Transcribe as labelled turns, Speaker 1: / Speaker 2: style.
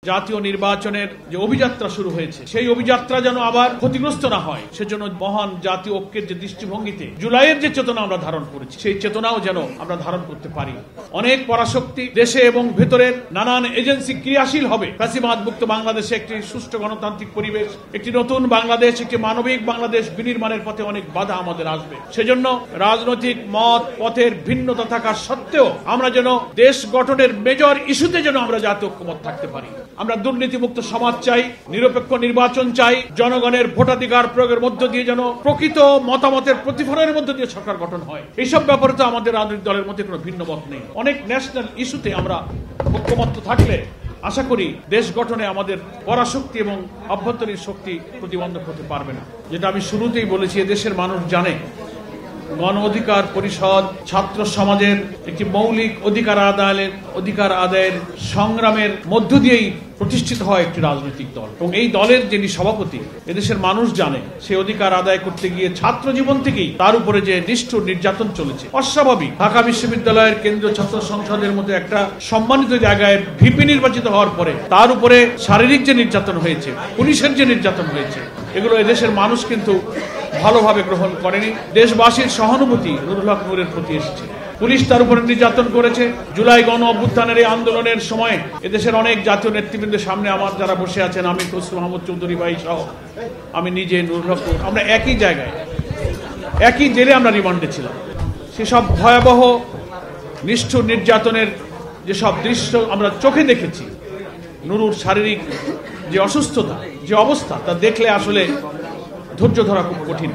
Speaker 1: জাতীয় নির্বাচনের যে অভিযাত্রা শুরু হয়েছে সেই অভিযাত্রা যেন আবার ক্ষতিগ্রস্ত না হয়, সেজন্য মহান জাতীয় ঐক্যের যে দৃষ্টিভঙ্গিতে জুলাইয়ের যে চেতনা আমরা ধারণ করেছি সেই চেতনাও যেন আমরা ধারণ করতে পারি। অনেক পরাশক্তি দেশে এবং ভেতরের নানান এজেন্সি ক্রিয়াশীল হবে। ফ্যাসিবাদ মুক্ত বাংলাদেশে একটি সুষ্ঠু গণতান্ত্রিক পরিবেশ, একটি নতুন বাংলাদেশ, একটি মানবিক বাংলাদেশ বিনির্মাণের পথে অনেক বাধা আমাদের আসবে। সেজন্য রাজনৈতিক মত পথের ভিন্নতা থাকা সত্ত্বেও আমরা যেন দেশ গঠনের মেজর ইস্যুতে যেন আমরা জাতীয় ঐক্যমত থাকতে পারি। আমরা দুর্নীতিমুক্ত সমাজ চাই, নিরপেক্ষ নির্বাচন চাই, জনগণের ভোটাধিকার প্রয়োগের মধ্য দিয়ে যেন প্রকৃত মতামতের প্রতিফলনের মধ্য দিয়ে সরকার গঠন হয়। এইসব ব্যাপারে তো আমাদের রাজনৈতিক দলের মধ্যে কোনো ভিন্ন মত নেই। অনেক ন্যাশনাল ইস্যুতে আমরা ঐক্যমত থাকলে আশা করি দেশ গঠনে আমাদের পরাশক্তি এবং অভ্যন্তরীণ শক্তি প্রতিবন্ধক হতে পারবে না। যেটা আমি শুরুতেই বলেছি, এদেশের মানুষ জানে গণ অধিকার পরিষদ ছাত্র সমাজের একটি মৌলিক অধিকার আদায়ের সংগ্রামের মধ্য দিয়েই প্রতিষ্ঠিত হয় একটি রাজনৈতিক দল, এবং এই দলের যিনি সভাপতি এদেশের মানুষ জানে সেই অধিকার আদায় করতে গিয়ে ছাত্র জীবন থেকেই তার উপরে যে নিষ্ঠুর নির্যাতন চলেছে অস্বাভাবিক। ঢাকা বিশ্ববিদ্যালয়ের কেন্দ্রীয় ছাত্র সংসদের মধ্যে একটা সম্মানিত জায়গায় ভিপি নির্বাচিত হওয়ার পরে তার উপরে শারীরিক যে নির্যাতন হয়েছে, পুলিশের যে নির্যাতন হয়েছে, এগুলো এদেশের মানুষ কিন্তু ভালোভাবে গ্রহণ করেনি। দেশবাসীর সহানুভূতি নুরুল হক নূরের প্রতি এসেছে। পুলিশ তার উপরে নির্যাতন করেছে। জুলাই গণ অভ্যুত্থানের এই আন্দোলনের সময় এদেশের অনেক জাতীয় নেতৃবৃন্দের সামনে আমার যারা বসে আছেন, আমি খসরু মাহমুদ চৌধুরী ভাই সহ আমি নিজে, নুরুল হক, আমরা একই জায়গায় একই জেলে আমরা রিমান্ডে ছিলাম। সেসব ভয়াবহ নিষ্ঠুর নির্যাতনের যেসব দৃশ্য আমরা চোখে দেখেছি, নুরুর শারীরিক যে অসুস্থতা, যে অবস্থা, তা দেখলে আসলে ধৈর্য ধরা খুব কঠিন।